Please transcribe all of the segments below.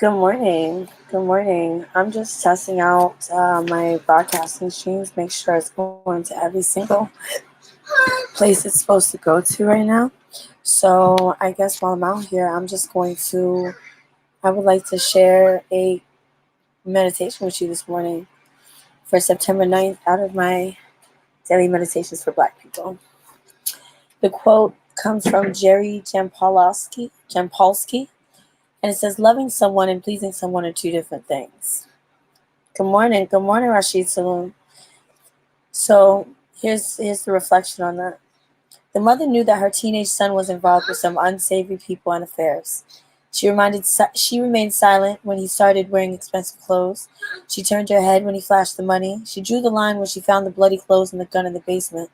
Good morning. Good morning. I'm just testing out my broadcasting streams, make sure it's going to every single place it's supposed to go to right now. So I guess while I'm out here, I would like to share a meditation with you this morning for September 9th out of my daily meditations for Black people. The quote comes from Jerry Jampolsky, and it says, "Loving someone and pleasing someone are two different things." Good morning. Good morning, Rashid Saloon. So here's the reflection on that. The mother knew that her teenage son was involved with some unsavory people and affairs. She remained silent when he started wearing expensive clothes. She turned her head when he flashed the money. She drew the line when she found the bloody clothes and the gun in the basement.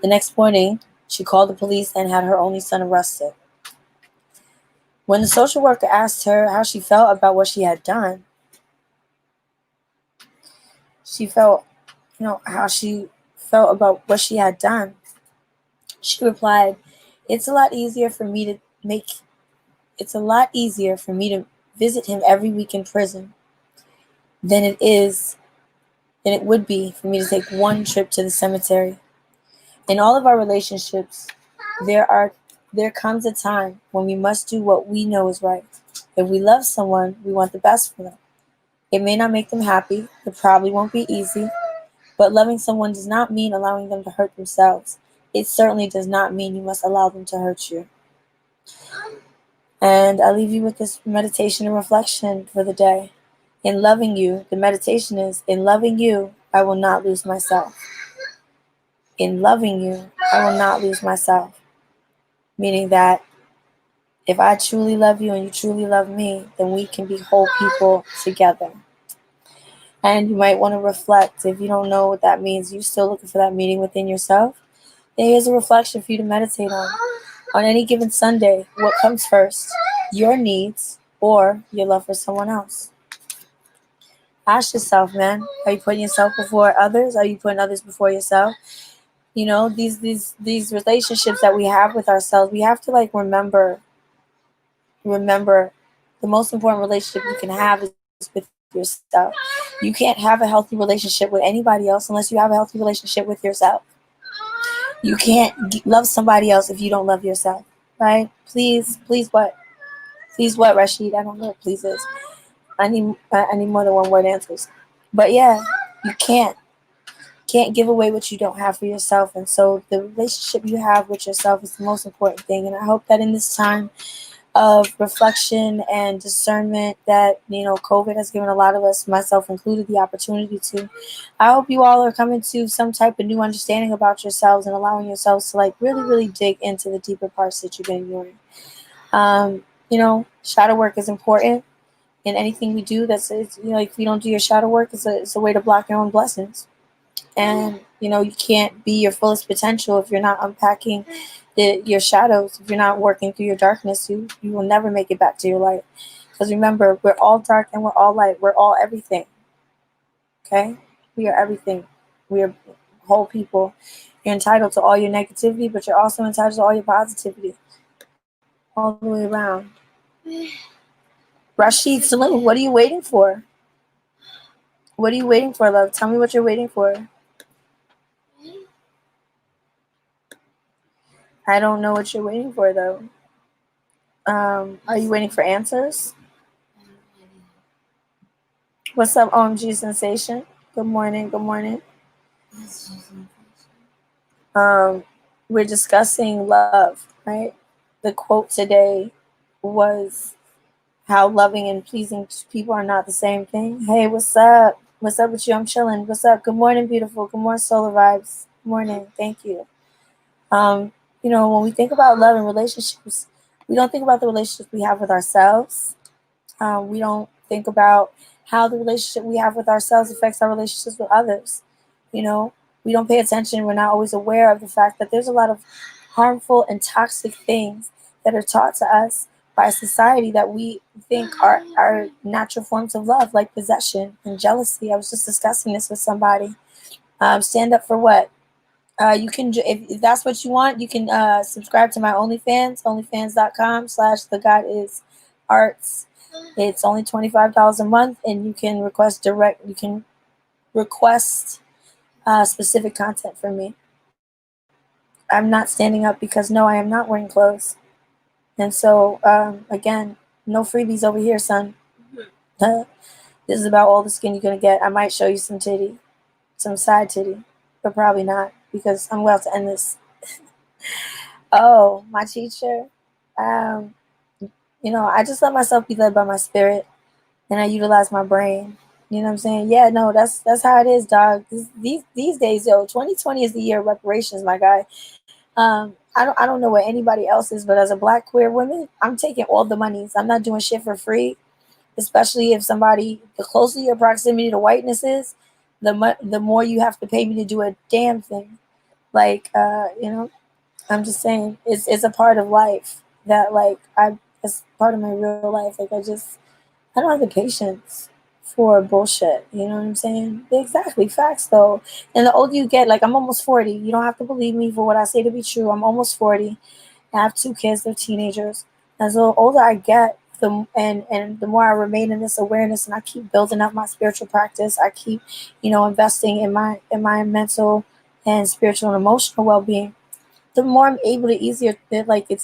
The next morning, she called the police and had her only son arrested. When the social worker asked her how she felt about what she had done, she felt, how she felt about what she had done. She replied, "It's a lot easier for me to make it's a lot easier for me to visit him every week in prison than it would be for me to take one trip to the cemetery." In all of our relationships, there comes a time when we must do what we know is right. If we love someone, we want the best for them. It may not make them happy, it probably won't be easy, but loving someone does not mean allowing them to hurt themselves. It certainly does not mean you must allow them to hurt you. And I leave you with this meditation and reflection for the day. In loving you, the meditation is, in loving you, I will not lose myself. In loving you, I will not lose myself. Meaning that if I truly love you and you truly love me, then we can be whole people together. And you might want to reflect. If you don't know what that means, you're still looking for that meaning within yourself, then here's a reflection for you to meditate on. On any given Sunday, what comes first? Your needs or your love for someone else? Ask yourself, man, are you putting yourself before others? Are you putting others before yourself? These relationships that we have with ourselves, we have to remember the most important relationship you can have is with yourself. You can't have a healthy relationship with anybody else unless you have a healthy relationship with yourself. You can't love somebody else if you don't love yourself, right? Please what? Please what, Rashid? I don't know what please is. I need more than one word answers. But yeah, you can't give away what you don't have for yourself. And so the relationship you have with yourself is the most important thing. And I hope that in this time of reflection and discernment that COVID has given a lot of us, myself included, the opportunity to, I hope you all are coming to some type of new understanding about yourselves and allowing yourselves to really dig into the deeper parts that you've been ignoring. Shadow work is important in anything we do. If you don't do your shadow work, it's a way to block your own blessings. And you can't be your fullest potential if you're not unpacking your shadows. If you're not working through your darkness, you will never make it back to your light. Because remember, we're all dark and we're all light. We're all everything. Okay? We are everything. We are whole people. You're entitled to all your negativity, but you're also entitled to all your positivity. All the way around. Rashid Saloon, what are you waiting for? What are you waiting for, love? Tell me what you're waiting for. I don't know what you're waiting for, though. Are you waiting for answers? What's up, OMG Sensation? Good morning. Good morning. We're discussing love, right? The quote today was how loving and pleasing people are not the same thing. Hey, what's up? What's up with you? I'm chilling. What's up? Good morning, beautiful. Good morning, Solar Vibes. Good morning. Thank you. When we think about love and relationships, we don't think about the relationship we have with ourselves. We don't think about how the relationship we have with ourselves affects our relationships with others. We don't pay attention. We're not always aware of the fact that there's a lot of harmful and toxic things that are taught to us by society that we think are natural forms of love, like possession and jealousy. I was just discussing this with somebody. Stand up for what? You can, if that's what you want, you can subscribe to my OnlyFans, onlyfans.com/thegodis Arts. It's only $25 a month, and you can request specific content from me. I'm not standing up because no, I am not wearing clothes. And so, again, no freebies over here, son. This is about all the skin you're gonna get. I might show you some titty, some side titty, but probably not because I'm about to end this. Oh, my teacher. Um, I just let myself be led by my spirit, and I utilize my brain. You know what I'm saying? Yeah, no, that's how it is, dog. These days, yo, 2020 is the year of reparations, my guy. I don't know what anybody else is, but as a black queer woman, I'm taking all the monies. I'm not doing shit for free, especially if the closer your proximity to whiteness is, the more you have to pay me to do a damn thing. Like, I'm just saying, it's a part of life that it's part of my real life. Like, I don't have the patience for bullshit. You know what I'm saying? Exactly. Facts, though. And the older you get, like, I'm almost 40. You don't have to believe me for what I say to be true. I'm almost 40. I have two kids. They're teenagers. And so the older I get, and the more I remain in this awareness, and I keep building up my spiritual practice, I keep, investing in my mental and spiritual and emotional well-being, the more I'm able to it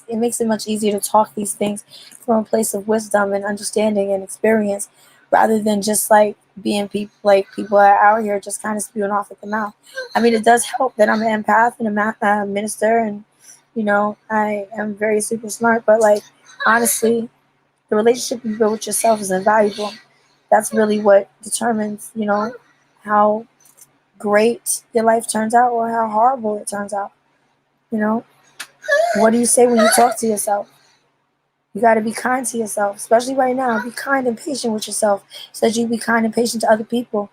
makes it much easier to talk these things from a place of wisdom and understanding and experience, rather than just like being people are out here just kind of spewing off at the mouth. I mean, it does help that I'm an empath and a minister, and I am very super smart. But like, honestly, the relationship you build with yourself is invaluable. That's really what determines how great your life turns out or how horrible it turns out. You know, what do you say when you talk to yourself? You got to be kind to yourself, especially right now. Be kind and patient with yourself so that you be kind and patient to other people.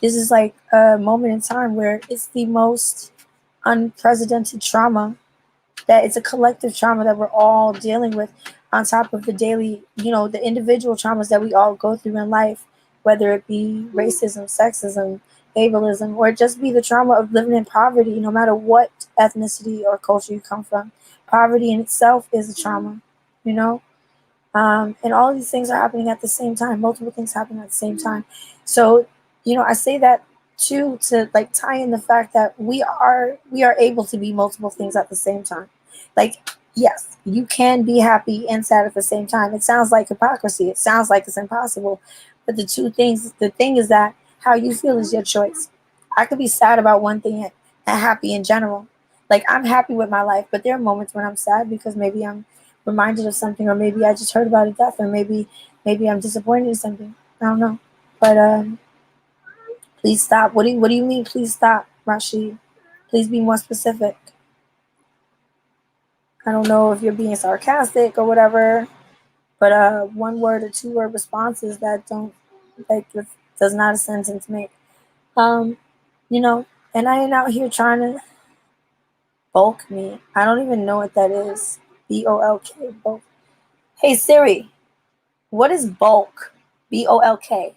This is like a moment in time where it's the most unprecedented trauma, that it's a collective trauma that we're all dealing with, on top of the daily, the individual traumas that we all go through in life, whether it be racism, sexism, ableism, or just be the trauma of living in poverty, no matter what ethnicity or culture you come from. Poverty in itself is a trauma, you know? And all of these things are happening at the same time. Multiple things happen at the same time. So, I say that too to like tie in the fact that we are able to be multiple things at the same time. Like, yes, you can be happy and sad at the same time. It sounds like hypocrisy. It sounds like it's impossible. But the thing is that how you feel is your choice. I could be sad about one thing and happy in general. Like, I'm happy with my life, but there are moments when I'm sad because maybe I'm reminded of something, or maybe I just heard about a death, or maybe I'm disappointed in something. I don't know. But please stop. What do you mean? Please stop, Rashid. Please be more specific. I don't know if you're being sarcastic or whatever, but one word or two word responses that don't does not a sentence make. Um, and I ain't out here trying to bulk me. I don't even know what that is. BOLK. Bulk. Hey Siri, what is bulk? BOLK.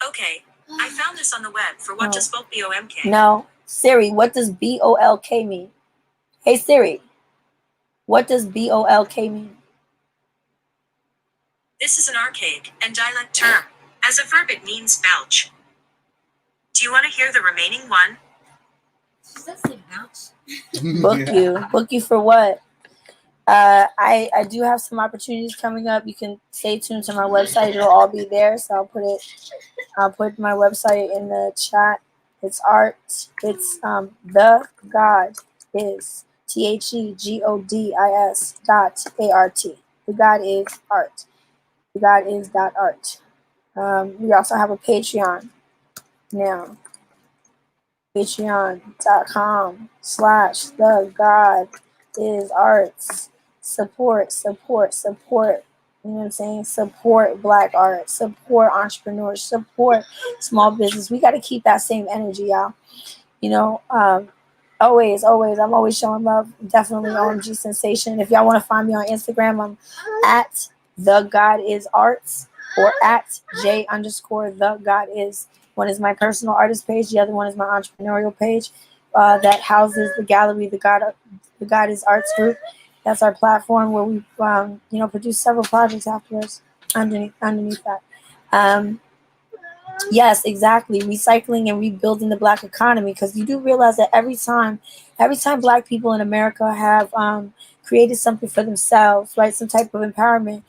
Okay, I found this on the web for what does bulk BOMK. No. Siri, what does BOLK mean? Hey Siri, what does BOLK mean? This is an archaic and dialect term. As a verb, it means belch. Do you want to hear the remaining one? Does that say belch? Book you for what? I do have some opportunities coming up. You can stay tuned to my website. It'll all be there. So I'll put my website in the chat. It's art. It's the God is TheGodis.art. The God is art. The God is art. We also have a Patreon now. Patreon.com/the God is arts. Support. You know what I'm saying? Support black art, support entrepreneurs, support small business. We got to keep that same energy, y'all. Always, I'm always showing love. Definitely OMG Sensation. If y'all want to find me on Instagram, I'm at the God is arts, or at J_the God is. One is my personal artist page. The other one is my entrepreneurial page that houses the gallery, the God is Arts group. That's our platform where we, produce several projects afterwards underneath that. Um, yes, exactly. Recycling and rebuilding the black economy, because you do realize that every time black people in America have created something for themselves, right, some type of empowerment,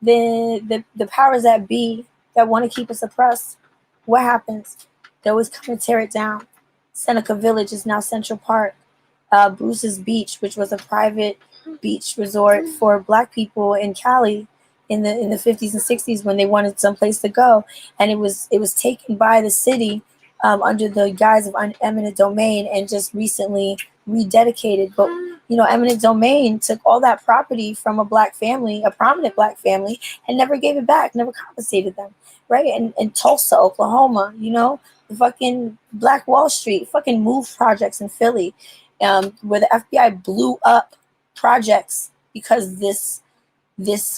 then the powers that be that want to keep us oppressed, what happens? They always come and tear it down. Seneca Village is now Central Park. Bruce's Beach, which was a private beach resort for black people in Cali in the 50s and 60s when they wanted someplace to go, and it was taken by the city under the guise of eminent domain and just recently rededicated. But eminent domain took all that property from a black family, a prominent black family, and never gave it back, never compensated them, right? And in Tulsa, Oklahoma, the fucking Black Wall Street, fucking MOVE projects in Philly, where the FBI blew up projects because this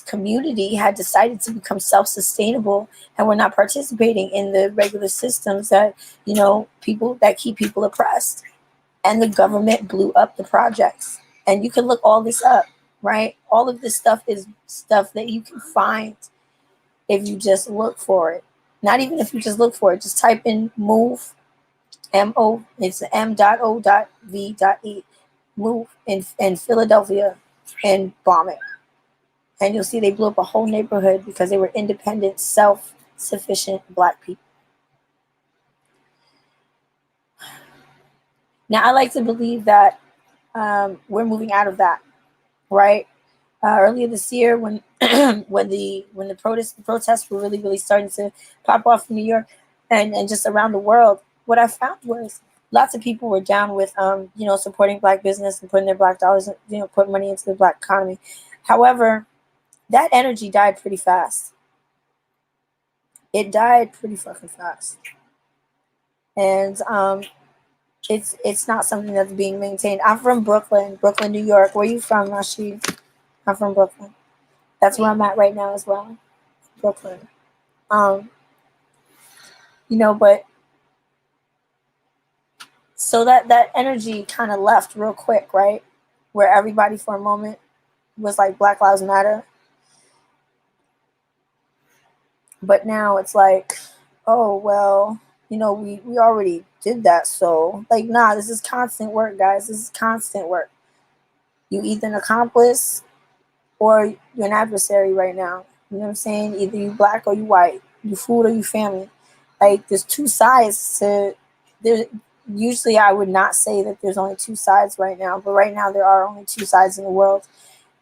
community had decided to become self-sustainable and were not participating in the regular systems that people that keep people oppressed, and the government blew up the projects. And you can look all this up, right? All of this stuff is stuff that you can find if you just look for it. Not even if you just look for it, just type in MOVE, MO, it's M.O.V.E, MOVE in Philadelphia, and bomb it. And you'll see they blew up a whole neighborhood because they were independent, self-sufficient black people. Now, I like to believe that we're moving out of that, right? Earlier this year, when when the protests were really starting to pop off in New York and just around the world, what I found was lots of people were down with supporting black business and putting their black dollars, putting money into the black economy. However, that energy died pretty fast. It died pretty fucking fast, and it's not something that's being maintained. I'm from Brooklyn, New York. Where you from, Rashid? I'm from Brooklyn. That's where I'm at right now as well, Brooklyn. But so that energy kind of left real quick, right? Where everybody for a moment was like Black Lives Matter. But now it's like, oh, well, we already did that. So, like, nah, this is constant work, guys. This is constant work. You either an accomplice or you're an adversary right now. You know what I'm saying? Either you black or you white. You food or you family. Like, there's two sides to there. Usually I would not say that there's only two sides right now, but right now there are only two sides in the world.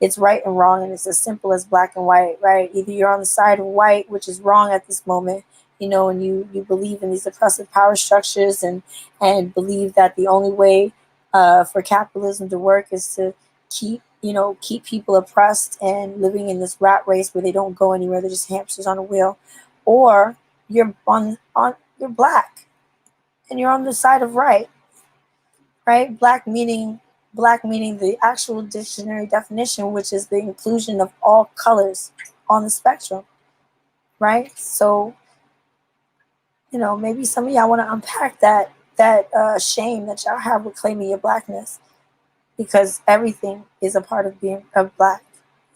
It's right and wrong, and it's as simple as black and white, right? Either you're on the side of white, which is wrong at this moment, and you believe in these oppressive power structures and believe that the only way for capitalism to work is to keep people oppressed and living in this rat race where they don't go anywhere. They're just hamsters on a wheel. Or you're you're black and you're on the side of right? Black meaning the actual dictionary definition, which is the inclusion of all colors on the spectrum, right? So, maybe some of y'all want to unpack that shame that y'all have with claiming your blackness, because everything is a part of being black,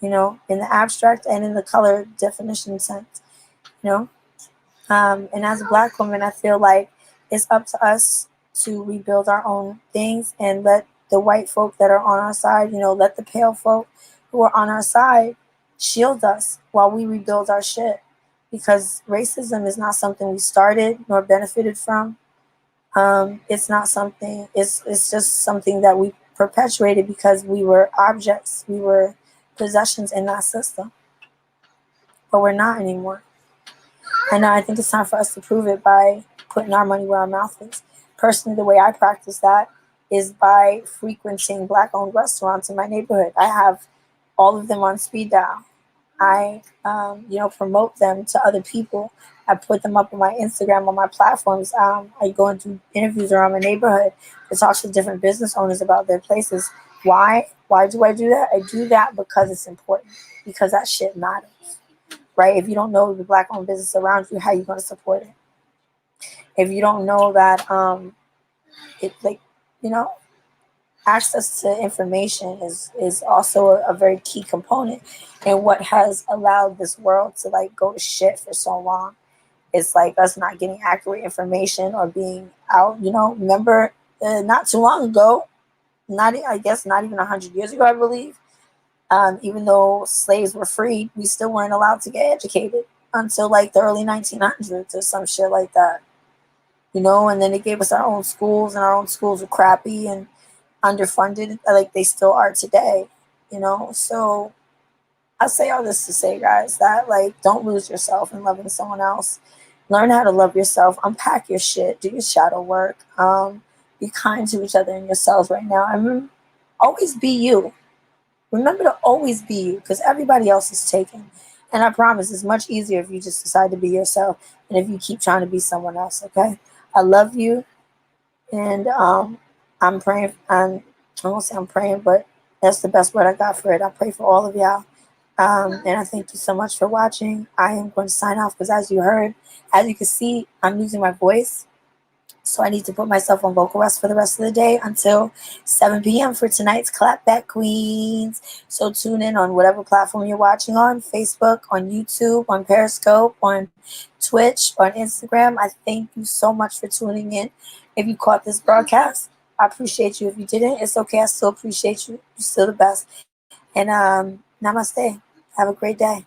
in the abstract and in the color definition sense, and as a black woman, I feel like it's up to us to rebuild our own things and let the white folk that are on our side, let the pale folk who are on our side shield us while we rebuild our shit. Because racism is not something we started nor benefited from. It's not something, it's just something that we perpetuated because we were objects, we were possessions in that system. But we're not anymore. And I think it's time for us to prove it by putting our money where our mouth is. Personally, the way I practice that is by frequenting black-owned restaurants in my neighborhood. I have all of them on speed dial. I, promote them to other people. I put them up on my Instagram, on my platforms. I go and do interviews around my neighborhood to talk to different business owners about their places. Why? Why do I do that? I do that because it's important. Because that shit matters, right? If you don't know the black-owned business around you, how are you going to support it? If you don't know that, it's like, access to information is also a very key component in what has allowed this world to like go to shit for so long. It's like us not getting accurate information or being out. Remember, not too long ago, I guess not even 100 years ago, I believe. Even though slaves were freed, we still weren't allowed to get educated until like the early 1900s or some shit like that. And then they gave us our own schools, and our own schools were crappy and underfunded, like they still are today. So I say all this to say, guys, that like don't lose yourself in loving someone else. Learn how to love yourself. Unpack your shit. Do your shadow work. Be kind to each other and yourselves right now. And always be you. Remember to always be you, because everybody else is taken. And I promise it's much easier if you just decide to be yourself and if you keep trying to be someone else. Okay. I love you, and I'm praying. I won't say I'm praying, but that's the best word I got for it. I pray for all of y'all. And I thank you so much for watching. I am going to sign off because, as you can see, I'm losing my voice. So I need to put myself on vocal rest for the rest of the day until 7 p.m. for tonight's Clapback Queens. So tune in on whatever platform you're watching on: Facebook, on YouTube, on Periscope, on Twitch, on Instagram. I thank you so much for tuning in. If you caught this broadcast, I appreciate you. If you didn't, it's okay. I still appreciate you. You're still the best. And namaste. Have a great day.